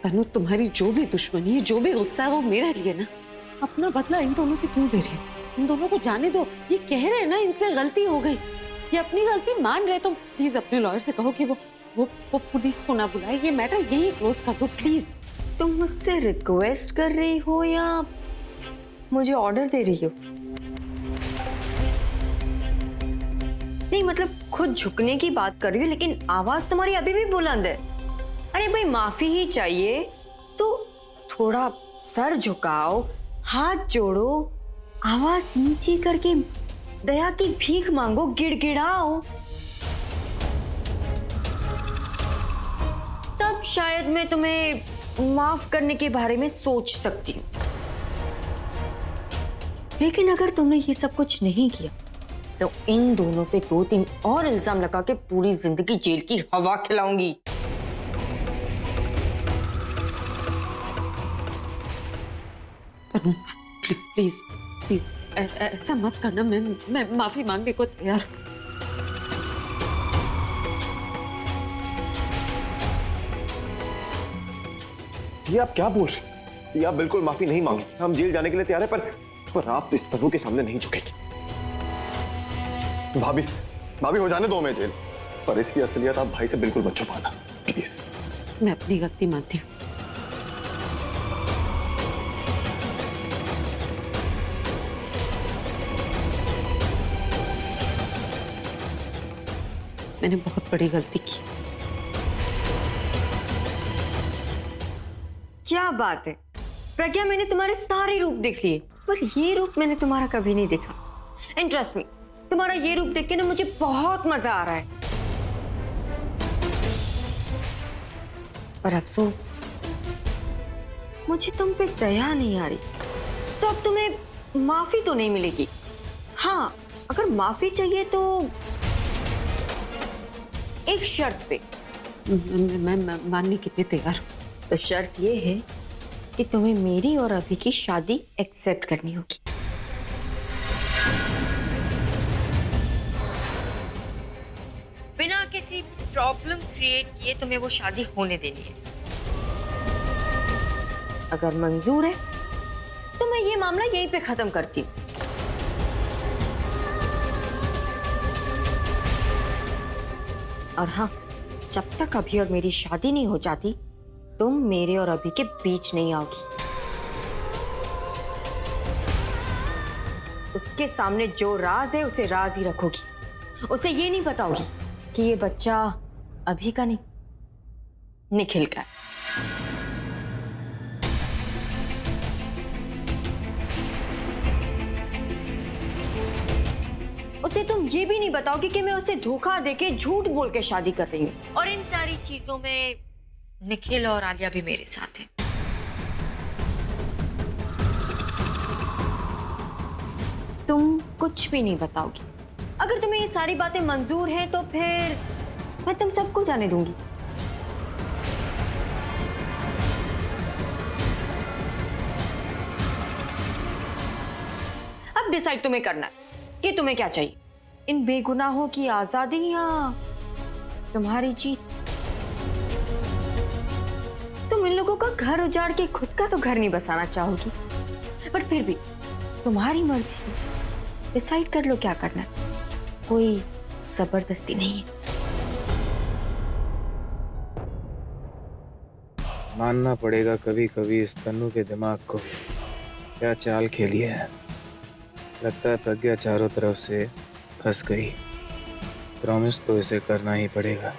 तनु, तुम्हारी जो भी दुश्मनी है, जो भी गुस्सा है, वो मेरे लिए ना। अपना बदला इन दोनों से क्यों ले रही है? इन दोनों को जाने दो। ये कह रहे हैं ना इनसे गलती हो गई, ये अपनी गलती मान रहे। तो प्लीज अपने लॉयर से कहो कि वो पुलिस को ना बुलाए, ये मैटर यही क्लोज कर दो प्लीज। तुम मुझसे रिक्वेस्ट कर रही हो या मुझे ऑर्डर दे रही हो? नहीं मतलब खुद झुकने की बात कर रही हो, लेकिन आवाज तुम्हारी अभी भी बुलंद है। अरे भाई माफी ही चाहिए तो थोड़ा सर झुकाओ, हाथ जोड़ो, आवाज नीचे करके दया की भीख मांगो, गिड़गिड़ाओ, तब शायद मैं तुम्हें माफ करने के बारे में सोच सकती हूँ। लेकिन अगर तुमने ये सब कुछ नहीं किया तो इन दोनों पे 2-3 और इल्जाम लगा के पूरी जिंदगी जेल की हवा खिलाऊंगी। तनु प्लीज प्लीज ऐसा मत करना। मैं माफी मांगने को तैयार हूं। ये आप क्या बोल रहे हैं? ये आप बिल्कुल माफी नहीं मांगे। हम जेल जाने के लिए तैयार हैं, पर आप इस तनु के सामने नहीं झुकेगी। भाभी भाभी हो जाने दो मैं जेल, पर इसकी असलियत आप भाई से बिल्कुल मत छुपाना प्लीज। मैं अपनी गलती मानती हूँ। मैंने बहुत बड़ी गलती की। क्या बात है प्रज्ञा, मैंने तुम्हारे सारे रूप देख लिए, पर ये रूप मैंने तुम्हारा कभी नहीं देखा। एंड ट्रस्ट मी, तुम्हारा ये रूप देख के ना मुझे बहुत मजा आ रहा है। पर अफसोस मुझे तुम पे दया नहीं आ रही। तो अब तुम्हें माफी तो नहीं मिलेगी। हाँ, अगर माफी चाहिए तो एक शर्त पे। मैं मानने के लिए तैयार हूँ। तो शर्त ये है कि तुम्हें मेरी और अभी की शादी एक्सेप्ट करनी होगी। बिना किसी प्रॉब्लम क्रिएट किए तुम्हें वो शादी होने देनी है। अगर मंजूर है तो मैं ये मामला यहीं पे खत्म करती हूँ। और हाँ, जब तक अभी और मेरी शादी नहीं हो जाती तुम मेरे और अभी के बीच नहीं आओगी। उसके सामने जो राज है उसे राज ही रखोगी। उसे ये नहीं बताओगी कि ये बच्चा अभी का नहीं, निखिल का है। उसे तुम ये भी नहीं बताओगे कि मैं उसे धोखा देके झूठ बोल के शादी कर रही हूँ। और इन सारी चीजों में निखिल और आलिया भी मेरे साथ हैं। तुम कुछ भी नहीं बताओगी। अगर तुम्हें ये सारी बातें मंजूर हैं तो फिर मैं तुम सबको जाने दूंगी। अब डिसाइड तुम्हें करना है कि तुम्हें क्या चाहिए, इन बेगुनाहों की आजादी या तुम्हारी जीत। तुम इन लोगों का घर उजाड़ के खुद का तो घर नहीं बसाना चाहोगी, पर फिर भी तुम्हारी मर्जी, डिसाइड कर लो क्या करना है। कोई जबरदस्ती नहीं है। मानना पड़ेगा कभी कभी इस तन्नू के दिमाग को, क्या चाल खेली है। लगता है प्रज्ञा चारों तरफ से फंस गई। प्रॉमिस तो इसे करना ही पड़ेगा।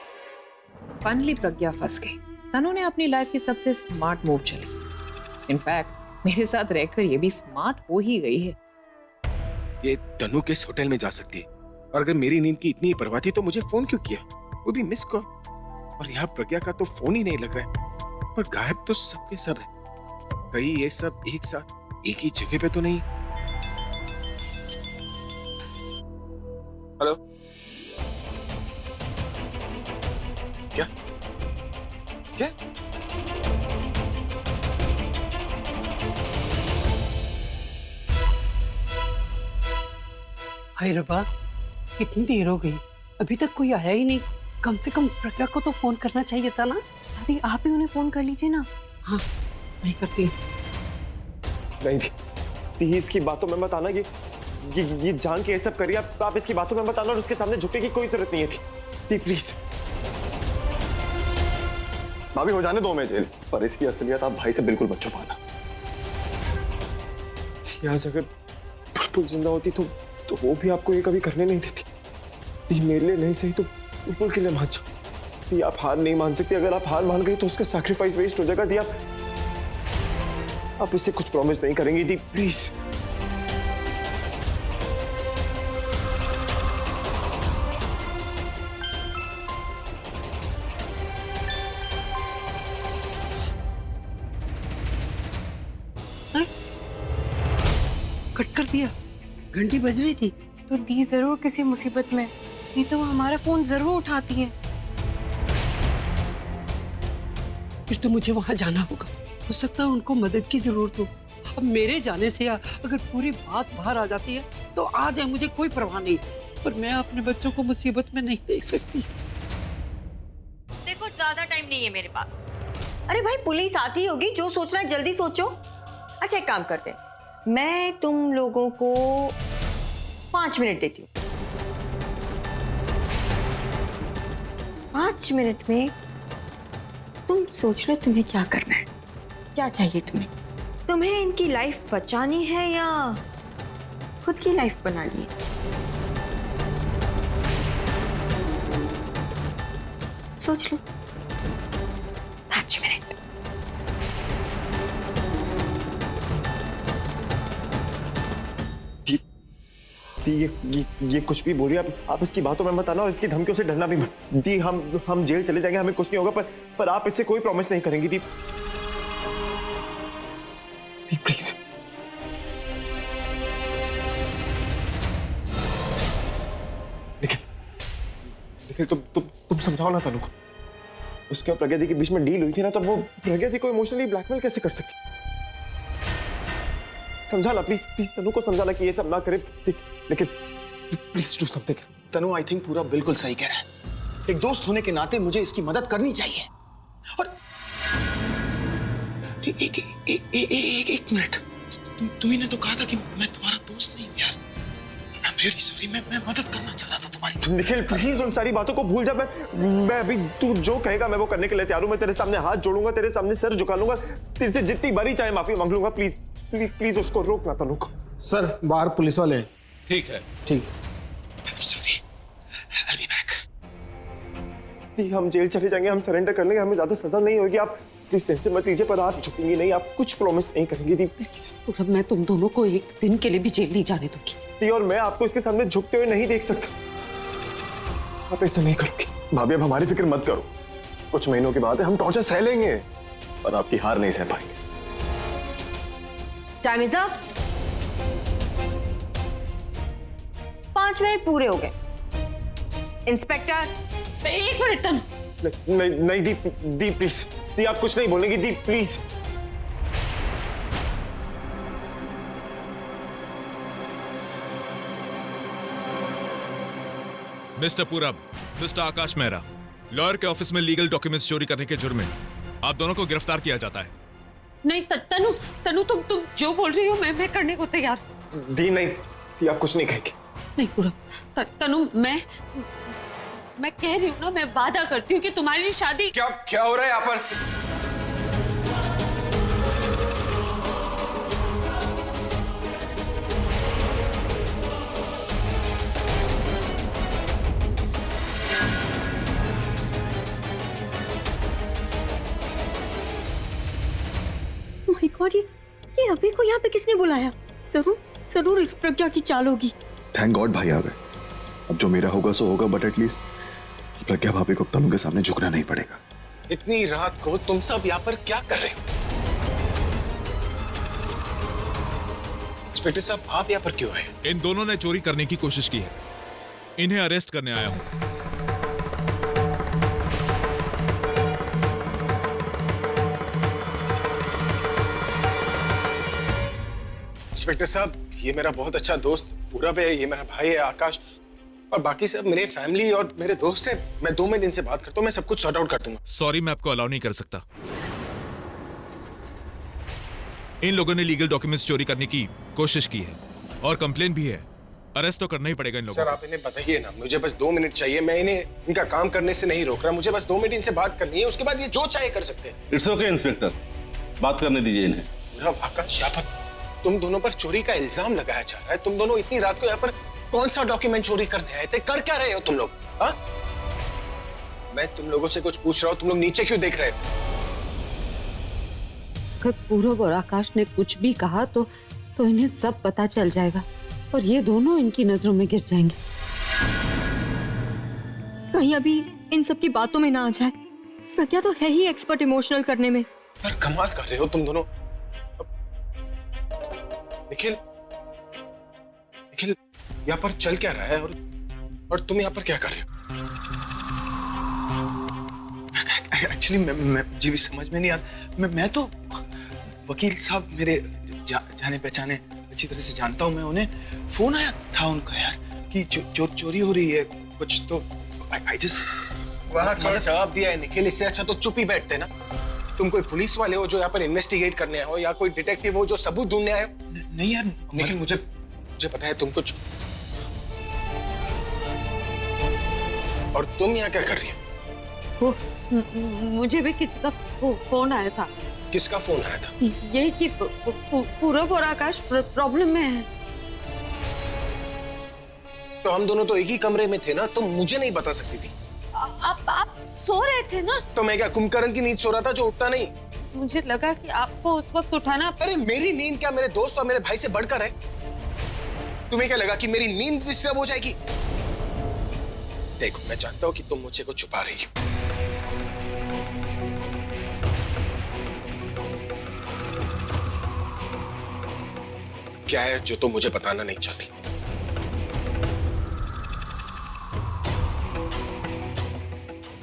फाइनली प्रज्ञा फंस गई। तनु ने अपनी लाइफ की सबसे स्मार्ट मूव चली। इनफैक्ट मेरे साथ रहकर ये भी स्मार्ट हो ही गई है। ये तनु किस होटल में जा सकती है, और अगर मेरी नींद की इतनी परवाह थी तो मुझे फोन क्यों किया, वो भी मिस कॉल। और यहाँ प्रज्ञा का तो फोन ही नहीं लग रहा है, पर गायब तो सबके सब है। कहीं ये सब एक साथ एक ही जगह पे तो नहीं। हेलो, क्या क्या? हाय रब्बा, कितनी देर हो गई, अभी तक कोई आया ही नहीं। कम से कम प्रज्ञा को तो फोन करना चाहिए था ना। दादी आप ही उन्हें फोन कर लीजिए ना। हाँ नहीं करती हूँ। नहीं दी, इसकी बातों में मत आना। ये जान के ये सब करिए आप इसकी बातों में मत आना और उसके सामने झुकने की कोई जरूरत नहीं है दी प्लीज। भाभी हो जाने दो मैं जेल, पर इसकी असलियत आप भाई से बिल्कुल मत छुपाना। आज अगर बुलबुल जिंदा होती तो वो भी आपको ये कभी करने नहीं देती। दी मेरे लिए नहीं सही तो बुलबुल के लिए मान जाओ। दी आप हार नहीं मान सकती, अगर आप हार मान गई तो उसका सैक्रिफाइस वेस्ट हो जाएगा। दी आप इससे कुछ प्रॉमिस नहीं करेंगी दी प्लीज। कट कर दिया, घंटी बज रही थी। तो दी जरूर किसी मुसीबत में, नहीं तो वो हमारा फोन जरूर उठाती है। फिर तो मुझे वहां जाना होगा, हो सकता है उनको मदद की जरूरत हो। अब मेरे जाने से अगर पूरी बात बाहर आ जाती है तो आ जाए, मुझे कोई परवाह नहीं, पर मैं अपने बच्चों को मुसीबत में नहीं देख सकती। देखो ज्यादा टाइम नहीं है मेरे पास। अरे भाई पुलिस आती होगी, जो सोचना है जल्दी सोचो। अच्छा एक काम करते हैं, मैं तुम लोगों को 5 मिनट देती हूँ। 5 मिनट में तुम सोच लो तुम्हें क्या करना है, क्या चाहिए तुम्हें। तुम्हें इनकी लाइफ बचानी है या खुद की लाइफ बनानी है? सोच लो। 5 मिनट। ये कुछ भी बोलिए आप इसकी बातों में मत आना और इसकी धमकियों से डरना भी मत। दी हम जेल चले जाएंगे, हमें कुछ नहीं होगा, पर आप इससे कोई प्रॉमिस नहीं करेंगी दी प्लीज। लेकिन तुम समझाओ ना तनु को। उसके और प्रज्ञा दी के बीच में डील हुई थी ना, तब वो प्रज्ञा दी को इमोशनली ब्लैकमेल कैसे कर सकती? समझाना प्लीज प्लीज, तनु को समझाना कि ये सब ना करे। लेकिन please do something. Tanu I think पूरा बिल्कुल सही कह रहा है। एक दोस्त होने के नाते मुझे इसकी मदद करनी चाहिए। और एक मिनट, तुम्ही तो कहा था कि मैं तुम्हारा दोस्त नहीं हूं यार। आई एम रियली सॉरी, मैं मदद करना चाह रहा था तुम्हारी। निखिल प्लीज उन सारी बातों को भूल जा। मैं अभी तू जो कहेगा मैं वो करने के लिए तैयार हूं। मैं तेरे सामने हाथ जोड़ूंगा, तेरे सामने सर झुका लूंगा, तेरे से जितनी बारी चाहे माफी मांग लूंगा। प्लीज प्लीज प्लीज उसको रोकना तनु को। सर बाहर पुलिस वाले हैं। ठीक है। ठीक। Sorry, I be back. दी हम जेल चले जाएंगे, हम सरेंडर कर लेंगे, हमें ज्यादा सजा नहीं होगी। आप प्लीज टेंशन मत लीजिए, पर आप झुकेंगी नहीं, आप कुछ प्रॉमिस नहीं करेंगी दी प्लीज। पूरब मैं तुम दोनों को एक दिन के लिए भी जेल नहीं जाने दूंगी। दी और मैं आपको इसके सामने झुकते हुए नहीं देख सकता। आप ऐसा नहीं करोगे। भाभी अब हमारी फिक्र मत करो, कुछ महीनों के बाद हम टॉर्चर सह लेंगे, पर आपकी हार नहीं सह पाएंगे। Time is up. 5 मिनट पूरे हो गए। इंस्पेक्टर 1 मिनट तनु। नहीं दी प्लीज, दी आप कुछ नहीं बोलेंगी दी प्लीज। मिस्टर पूरब, मिस्टर आकाश मेहरा, लॉयर के ऑफिस में लीगल डॉक्यूमेंट्स चोरी करने के जुर्म में आप दोनों को गिरफ्तार किया जाता है। नहीं तनु तुम जो बोल रही हो मैं करने को तैयार। दी नहीं, दी आप कुछ नहीं कहेंगे। नहीं पूरब, तनु मैं कह रही हूँ ना, मैं वादा करती हूँ कि तुम्हारी शादी। क्या हो रहा है यहाँ पर? माय गॉड, ये अभी को यहाँ पे किसने बुलाया? जरूर इस प्रज्ञा की चाल होगी। थैंक गॉड भाई आ गए। अब जो मेरा होगा सो होगा, बट एटलीस्ट प्रज्ञा भाभी को तनु के सामने झुकना नहीं पड़ेगा। इतनी रात को तुम सब यहाँ पर क्या कर रहे हो? इंस्पेक्टर साहब आप यहाँ पर क्यों आए? इन दोनों ने चोरी करने की कोशिश की है, इन्हें अरेस्ट करने आया हूं। इंस्पेक्टर साहब ये मेरा बहुत अच्छा दोस्त पूरब है, ये मेरा भाई है आकाश, और बाकी सब मेरे फैमिली और मेरे दोस्त हैं। मैं 2 मिनट इनसे बात करता हूँ, मैं सब कुछ सॉर्ट आउट कर दूंगा। सॉरी, मैं आपको अलाउ नहीं कर सकता। इन लोगों ने लीगल डॉक्यूमेंट्स चोरी करने की कोशिश की है और कंप्लेन भी है। अरेस्ट तो करना ही पड़ेगा इन लोगों सर को। आप इन्हें बताइए ना, मुझे बस 2 मिनट चाहिए। मैं इन्हें इनका काम करने से नहीं रोक रहा, मुझे बस 2 मिनट इनसे बात करनी है, उसके बाद ये जो चाहे कर सकते हैं। इट्स ओके इंस्पेक्टर, बात करने दीजिए इन्हें। पूरा आकाश, यहाँ पर तुम दोनों पर चोरी का इल्जाम लगाया जा रहा है। तुम दोनों इतनी रात को यहाँ पर कौन सा डॉक्यूमेंट चोरी करने आए थे? कर क्या रहे हो तुम लोग? हाँ, मैं तुम लोगों से कुछ पूछ रहा हूँ, तुम लोग नीचे क्यों देख रहे हो? अगर पूरब और आकाश ने कुछ भी कहा तो इन्हें सब पता चल जाएगा और ये दोनों इनकी नजरों में गिर जाएंगे। कहीं अभी इन सब की बातों में ना आ जाए। प्रज्ञा तो है ही एक्सपर्ट इमोशनल करने में। यार कमाल कर रहे हो तुम दोनों। निखिल, निखिल यहाँ पर चल क्या रहा है और तुम यहाँ पर क्या कर रहे हो? एक्चुअली मैं मुझे भी समझ में नहीं आ रहा। मैं तो वकील साहब मेरे जाने पहचाने अच्छी तरह से जानता हूँ मैं उन्हें। फोन आया था उनका यार कि चोरी हो रही है कुछ, तो आई जस्ट वहाँ क्या जवाब दिया है निखिल? इससे अच्छा तो चुप ही बैठते ना। तुम कोई पुलिस वाले हो जो यहाँ पर इन्वेस्टिगेट करने आए हो या कोई डिटेक्टिव हो जो सबूत ढूंढने आए हो? नहीं यार निखिल मुझे पता है तुम कुछ, और तुम यहाँ क्या कर रही हो? मुझे भी किसी का फोन आया था। किसका फोन आया था? यही कि पूरब और आकाश प्रॉब्लम में है। तो हम दोनों तो एक ही कमरे में थे ना, तुम मुझे नहीं बता सकती थी? आप सो रहे थे ना? तो मैं क्या कुंभकर्ण की नींद सो रहा था जो उठता नहीं? मुझे लगा कि आपको उस वक्त उठाना। अरे मेरी नींद क्या मेरे दोस्त और मेरे भाई से बढ़कर है? तुम्हें क्या लगा कि मेरी नींद डिस्टर्ब हो जाएगी? देखो मैं जानता हूं कि तुम मुझसे कुछ छुपा रही हो। क्या है जो तुम मुझे बताना नहीं चाहती?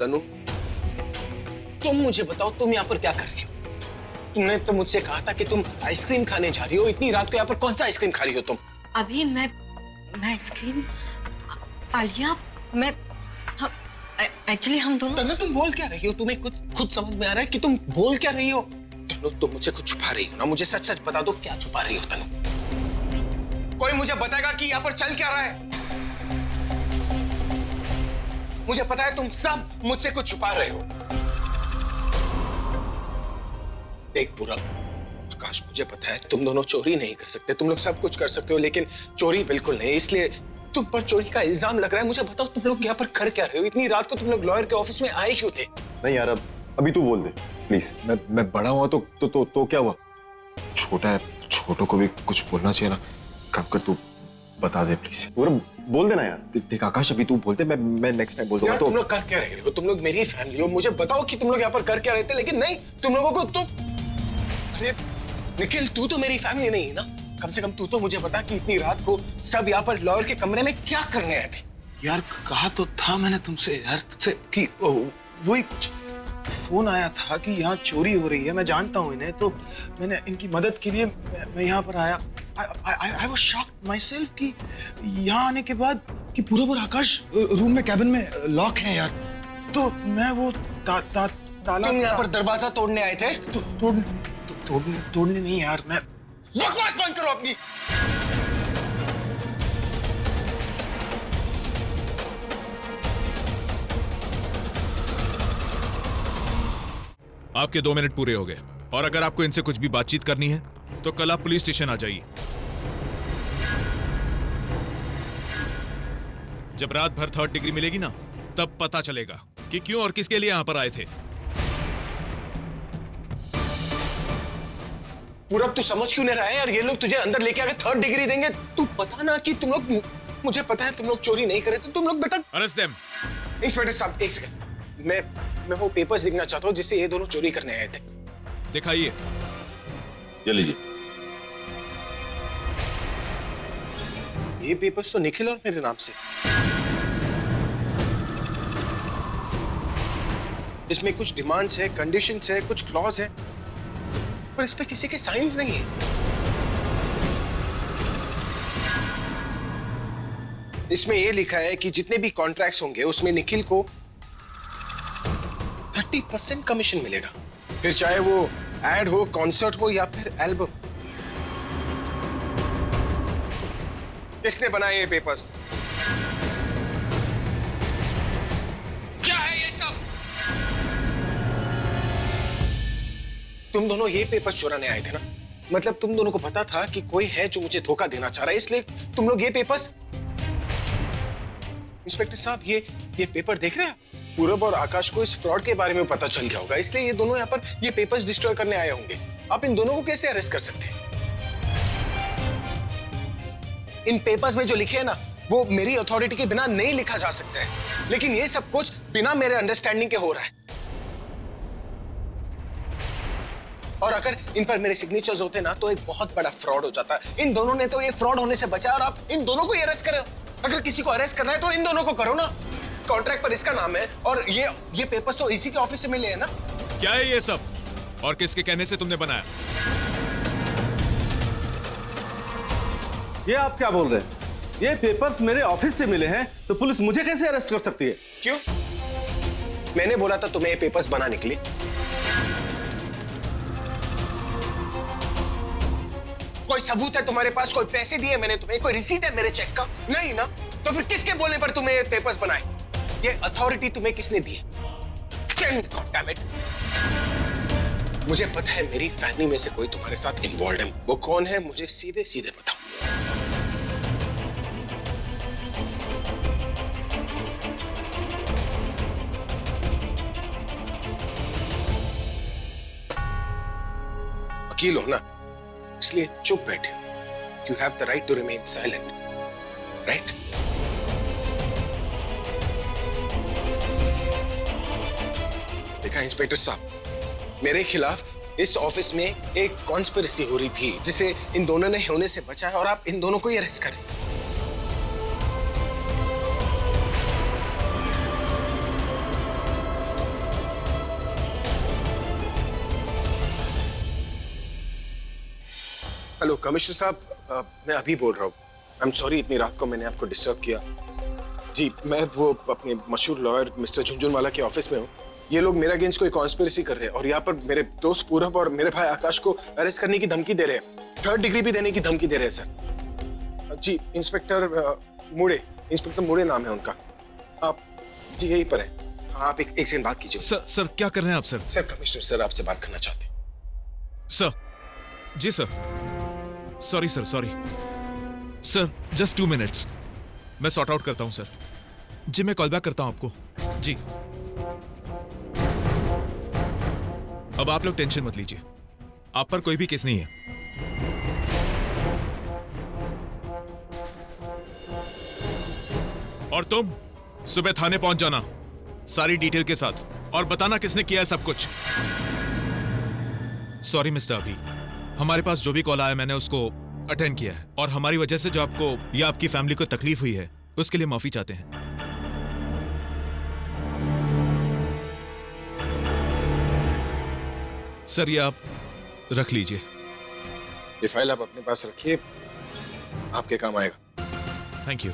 तनु, तुम मुझे बताओ तुम यहाँ पर क्या कर रही हो? तुमने तो मुझसे कहा था कि तुम आइसक्रीम खाने जा रही हो। इतनी रात को यहाँ पर कौन सा आइसक्रीम खा रही हो तुम? अभी मैं आइसक्रीम आलिया, मैं एक्चुअली हम दोनों। तनु तुम बोल क्या रही हो? तुम्हें कुछ खुद समझ में आ रहा है कि तुम बोल क्या रही हो? तनु तुम मुझसे कुछ छुपा रही हो ना? मुझे सच सच बता दो, क्या छुपा रही हो तनु? कोई मुझे बताएगा कि यहाँ पर चल क्या रहा है? मुझे पता है तुम सब मुझसे कुछ छुपा रहे हो। देख पूरा आकाश, मुझे पता है तुम दोनों चोरी नहीं कर सकते, तुम लोग सब कुछ कर सकते हो लेकिन चोरी बिल्कुल नहीं। इसलिए तुम पर चोरी का इल्जाम लग रहा है। मुझे बताओ तुम लोग यहाँ पर कर क्या रहे हो? इतनी रात को तुम लोग लॉयर के ऑफिस में आए क्यों थे? नहीं यार, अभी तू बोल दे प्लीज। मैं बड़ा हुआ तो क्या हुआ? छोटा है, छोटों को भी कुछ बोलना चाहिए ना। काम कर तू बता दे प्लीज। बोल देना यार। देख आकाश, अभी तू बोलते, मैं नेक्स्ट टाइम बोल दूंगा। तुम लोग कर क्या रहे हो? तुम लोग मेरी फैमिली हो, मुझे बताओ कि तुम लोग यहाँ पर कर क्या रहे थे। लेकिन नहीं, तुम लोगों को तो अरे निखिल, तू तो मेरी फैमिली नहीं है ना। कम से कम तू तो मुझे बता कि इतनी रात को सब यहाँ पर लॉयर के कमरे में क्या करने आए थे? यार कहा तो था मैंने तुमसे यार, तुझसे कि वही फोन आया था कि यहाँ चोरी हो रही है। मैं जानता हूँ इन्हें, तो मैंने इनकी मदद के लिए मैं यहाँ पर आया। I was shocked myself कि यहाँ आने के बाद कि पूरब और आकाश रूम में कैबिन में लॉक है यार। तो मैं वो ताला। तुम यहाँ पर दरवाजा तोड़ने आए थे? तोड़ने नहीं यार। मैं बकवास बंद करो अपनी। आपके 2 मिनट पूरे हो गए और अगर आपको इनसे कुछ भी बातचीत करनी है तो कल आप पुलिस स्टेशन आ जाइए। जब रात भर 3rd डिग्री मिलेगी ना, तब पता चलेगा कि क्यों और किसके लिए यहां पर आए थे। पूरब तू समझ क्यों नहीं रहा है यार? ये लोग तुझे अंदर लेके आके 3rd डिग्री देंगे। तू बता ना कि तुम लोग, मुझे पता है तुम लोग चोरी नहीं करे, तो तुम लोग बता। Arrest them. इंस्पेक्टर साहब एक सेकंड, मैं वो पेपर्स देखना चाहता हूँ जिससे ये दोनों चोरी करने आए थे। दिखाइए। ये लीजिए। ये पेपर्स तो निखिल और मेरे नाम से। इसमें कुछ डिमांड्स है, कंडीशंस है, कुछ क्लॉज है, पर इस पे किसी के साइंस नहीं है। इसमें यह लिखा है कि जितने भी कॉन्ट्रैक्ट्स होंगे उसमें निखिल को 30% कमीशन मिलेगा, फिर चाहे वो एड हो, कॉन्सर्ट हो या फिर एल्बम। किसने बनाए ये पेपर्स? क्या है ये सब? तुम दोनों ये पेपर चुराने आए थे ना? मतलब तुम दोनों को पता था कि कोई है जो मुझे धोखा देना चाह रहा है, इसलिए तुम लोग ये पेपर्स। इंस्पेक्टर साहब, ये पेपर देख रहे हैं? पूरब और आकाश को इस फ्रॉड के बारे में पता चल गया होगा, इसलिए ये दोनों यहाँ पर ये पेपर्स डिस्ट्रॉय करने आए होंगे। आप इन दोनों को कैसे अरेस्ट कर सकते हैं? इन पेपर्स में जो लिखे है ना, वो मेरी अथॉरिटी के बिना नहीं लिखा जा सकता है, लेकिन ये सब कुछ बिना मेरे अंडरस्टैंडिंग के हो रहा है। और अगर इन पर मेरे सिग्नेचर्स होते ना, तो एक बहुत बड़ा फ्रॉड हो जाता। इन दोनों ने तो ये फ्रॉड होने से बचा, और आप इन दोनों को अरेस्ट करो। अगर किसी को अरेस्ट करना है तो इन दोनों को करो ना। कॉन्ट्रैक्ट पर इसका नाम है, और ये पेपर्स तो इसी के ऑफिस से मिले हैं ना। क्या है ये सब, और किसके कहने से तुमने बनाया? ये आप क्या बोल रहे हैं? ये पेपर्स मेरे ऑफिस से मिले हैं, तो पुलिस मुझे कैसे अरेस्ट कर सकती है? क्यों? मैंने बोला था तुम्हें ये पेपर्स बनाने के लिए। कोई सबूत है तुम्हारे पास? कोई पैसे दिए मैंने तुम्हें? कोई रिसीट है मेरे चेक का? नहीं ना। तो फिर किसके बोलने पर तुमने ये पेपर्स बनाए? ये अथॉरिटी तुम्हें किसने दी है? God damn it! मुझे पता है मेरी फैमिली में से कोई तुम्हारे साथ इन्वॉल्व है। वो कौन है मुझे सीधे सीधे बताओ। वकील हो ना, इसलिए चुप बैठे। You have the right to remain silent, right? देखा इंस्पेक्टर साहब, मेरे खिलाफ इस ऑफिस में एक कॉन्स्पिरेसी हो रही थी, जिसे इन दोनों ने होने से बचाया, और आप इन दोनों को ही अरेस्ट करें। हेलो कमिश्नर साहब, मैं अभी बोल रहा हूँ। आई एम सॉरी इतनी रात को मैंने आपको डिस्टर्ब किया। जी, मैं वो अपने मशहूर लॉयर मिस्टर झुनझुनवाला के ऑफिस में हूँ। ये लोग मेरे अगेंस्ट कोई कॉन्स्पिरेसी कर रहे हैं, और यहाँ पर मेरे दोस्त पूरब और मेरे भाई आकाश को अरेस्ट करने की धमकी दे रहे हैं। 3rd डिग्री भी देने की धमकी दे रहे हैं सर। जी, इंस्पेक्टर मुड़े नाम है उनका। आप जी यहीं पर है। हाँ, आप एक सेकंड बात कीजिए। सर क्या कर रहे हैं आप? सर कमिश्नर सर आपसे बात करना चाहते हैं। Sir ji sir, sorry sir, just 2 minutes, मैं सॉर्ट आउट करता हूं सर। जी मैं कॉल बैक करता हूं आपको। जी, अब आप लोग टेंशन मत लीजिए, आप पर कोई भी केस नहीं है। और तुम सुबह थाने पहुंच जाना सारी डिटेल के साथ, और बताना किसने किया है सब कुछ। सॉरी मिस्टर अभी, हमारे पास जो भी कॉल आया मैंने उसको अटेंड किया है, और हमारी वजह से जो आपको या आपकी फैमिली को तकलीफ हुई है उसके लिए माफी चाहते हैं। सर ये आप रख लीजिए। ये फाइल आप अपने पास रखिए, आपके काम आएगा। Thank you.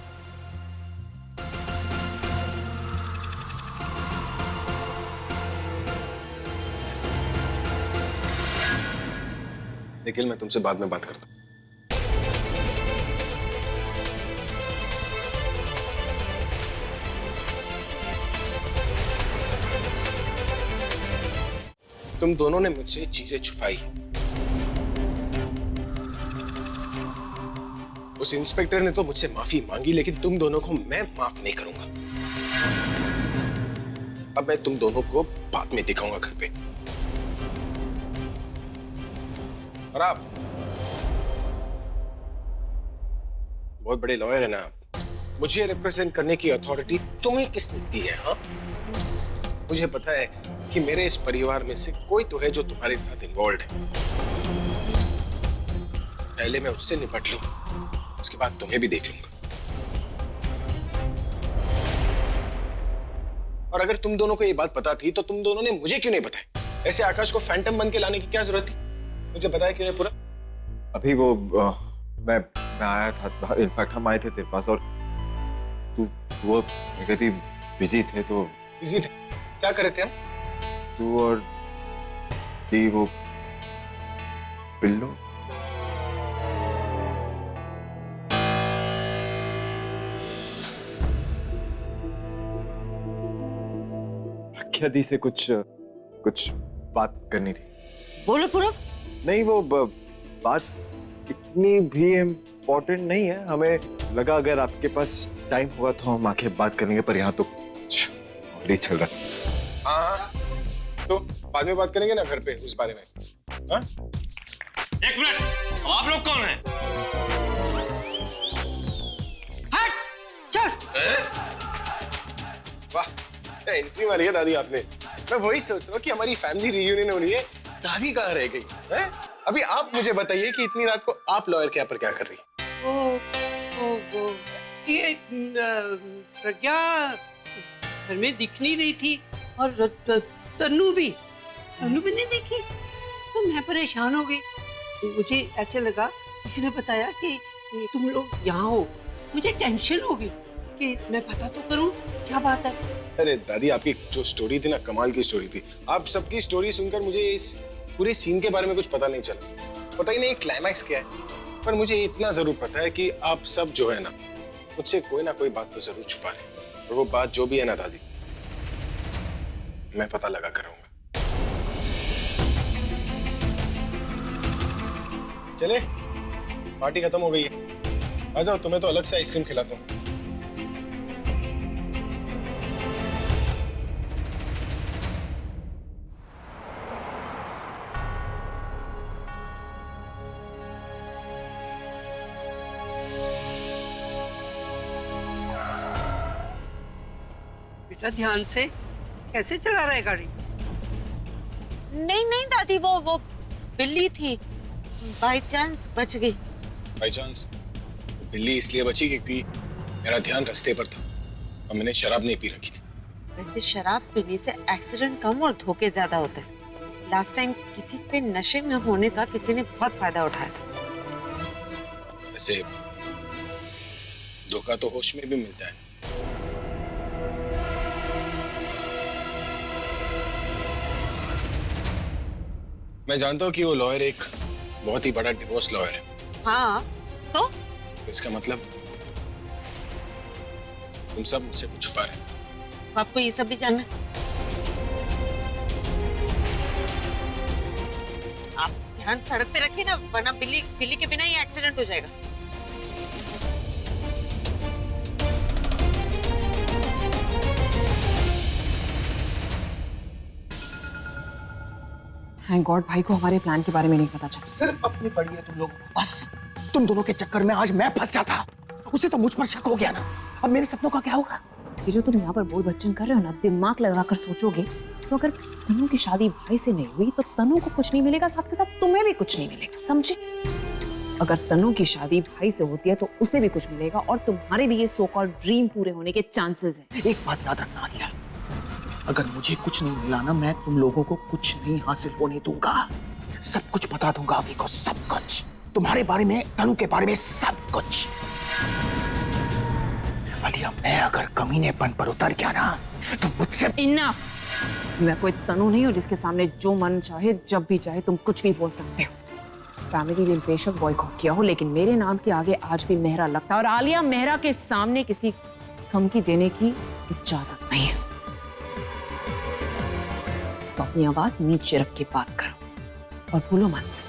निखिल, मैं तुमसे बाद में बात करता हूं। तुम दोनों ने मुझसे चीजें छुपाई। उस इंस्पेक्टर ने तो मुझसे माफी मांगी, लेकिन तुम दोनों को मैं माफ नहीं करूंगा। अब मैं तुम दोनों को बाद में दिखाऊंगा घर पे। और आप बहुत बड़े लॉयर है ना आप, मुझे रिप्रेजेंट करने की अथॉरिटी तुम्हें किसने दी है? हाँ, मुझे पता है कि मेरे इस परिवार में से कोई तो है जो तुम्हारे साथ इन्वॉल्व है। पहले मैं उससे निपट लूं, उसके बाद तुम्हें भी देख लूंगा। और अगर तुम दोनों को ये बात पता थी तो तुम दोनों ने मुझे क्यों नहीं बताया? ऐसे आकाश को फैंटम बन के लाने की क्या जरूरत थी? मुझे बताया क्यों नहीं पूरा? अभी वो मैं आया था, इनफैक्ट हम आए थे तेरे पास, और तू वो कहती बिजी थे। तो बिजी थे? क्या करे थे हम? तू और वो पिल्लू। प्रज्ञा दी से कुछ बात करनी थी। बोलो पूरब। नहीं, वो बात इतनी भी इम्पोर्टेंट नहीं है। हमें लगा अगर आपके पास टाइम हुआ तो हम आके बात करेंगे, पर यहाँ तो कुछ और ही चल रहा है। हाँ, तो बाद में बात करेंगे ना घर पे उस बारे में। हाँ? एक मिनट, आप लोग कौन हैं? वाह, एंट्री मारी है दादी आपने। मैं वही सोच रहा हूँ कि हमारी फैमिली रियूनियन हो रही है, दादी कहाँ रह गई है? अभी आप मुझे बताइए कि इतनी रात को आप लॉयर के यहाँ पर क्या कर रही है? ये प्रज्ञा घर में दिख नहीं रही थी और तन्नू भी नहीं दिखी, तो मैं परेशान हो गई। मुझे ऐसे लगा किसी ने बताया कि तुम लोग यहाँ हो, मुझे टेंशन हो गई कि मैं पता तो करूं क्या बात है। अरे दादी, आपकी जो स्टोरी थी ना, कमाल की स्टोरी थी। आप सबकी स्टोरी सुनकर मुझे इस पूरे सीन के बारे में कुछ पता नहीं चला। पता ही नहीं क्लाइमैक्स क्या है, पर मुझे इतना जरूर पता है कि आप सब जो है ना, मुझसे कोई ना कोई बात तो जरूर छुपा रहे हैं। और वो बात जो भी है ना दादी, मैं पता लगा कर रहूंगा। चले, पार्टी खत्म हो गई है। आ जाओ, तुम्हें तो अलग से आइसक्रीम खिलाता हूँ। बेटा ध्यान से, कैसे चला रहा है गाड़ी? नहीं दादी, वो बिल्ली थी, बाय चांस बच गई। By chance? बिल्ली इसलिए बची क्योंकि मेरा ध्यान रास्ते पर था और मैंने शराब नहीं पी रखी थी। वैसे शराब पीने से एक्सीडेंट कम और धोखे ज्यादा होते हैं। लास्ट टाइम किसी के नशे में होने का किसी ने बहुत फायदा उठाया था। वैसे धोखा तो होश में भी मिलता है। मैं जानता हूँ कि वो लॉयर एक बहुत ही बड़ा डिवोर्स लॉयर है। हाँ, तो इसका मतलब तुम सब मुझसे कुछ छुपा रहे हैं। आपको ये सब भी जानना? आप ध्यान सड़क पे रखिए ना, वरना बिल्ली के बिना ही एक्सीडेंट हो जाएगा। थैंक गॉड भाई को हमारे प्लान के बारे में नहीं पता चला। सिर्फ अपनी पड़ी है तुम लोगों को, बस तुम दोनों के चक्कर में आज मैं फंस जाता। उसे तो मुझ पर शक हो गया ना, अब मेरे सपनों का क्या होगा? ये जो तुम यहाँ पर बोल बच्चन कर रहे हो ना, दिमाग लगाकर सोचोगे तो अगर तनु की शादी भाई से नहीं हुई तो तनु को कुछ नहीं मिलेगा, साथ के साथ तुम्हें भी कुछ नहीं मिलेगा, समझे? अगर तनु की शादी भाई से होती है तो उसे भी कुछ मिलेगा और तुम्हारे भी ये सो कॉल्ड ड्रीम पूरे होने के चांसेस हैं। एक बात याद रखना आलिया, अगर मुझे कुछ नहीं मिला ना, मैं तुम लोगों को कुछ नहीं हासिल होने दूंगा। सब कुछ बता दूंगा अभी को, सब कुछ तुम्हारे बारे में, तनु के बारे में, सब कुछ। आलिया, मैं अगर कमीनेपन पर उतर गया ना तो मुझसे इनफ। मैं कोई तनु नहीं हूँ जिसके सामने जो मन चाहे जब भी चाहे तुम कुछ भी बोल सकते हो। फैमिली ने बेशक बॉयकॉट किया हो, लेकिन मेरे नाम के आगे आज भी मेहरा लगता है और आलिया मेहरा के सामने किसी धमकी देने की इजाजत नहीं है। तो अपनी आवाज नीचे रख के बात करो और भूलो मत,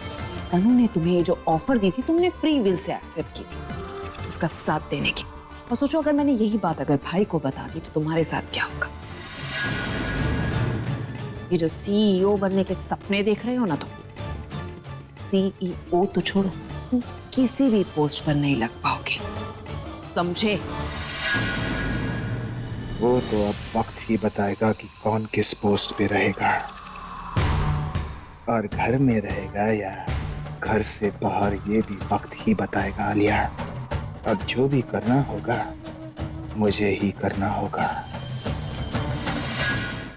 तनु ने तुम्हें ये जो ऑफर दी थी तुमने फ्री विल से एक्सेप्ट की थी, उसका साथ देने की। और सोचो अगर मैंने यही बात अगर भाई को बता दी तो तुम्हारे साथ क्या होगा? ये जो सीईओ बनने के सपने देख रहे हो ना, तुम सीईओ तो छोड़ो, तुम किसी भी पोस्ट पर नहीं लग पाओगे, समझे? वो तो अब वक्त ही बताएगा कि कौन किस पोस्ट पे रहेगा, और घर में रहेगा या घर से बाहर, ये भी वक्त ही बताएगा आलिया। अब जो भी करना होगा मुझे ही करना होगा।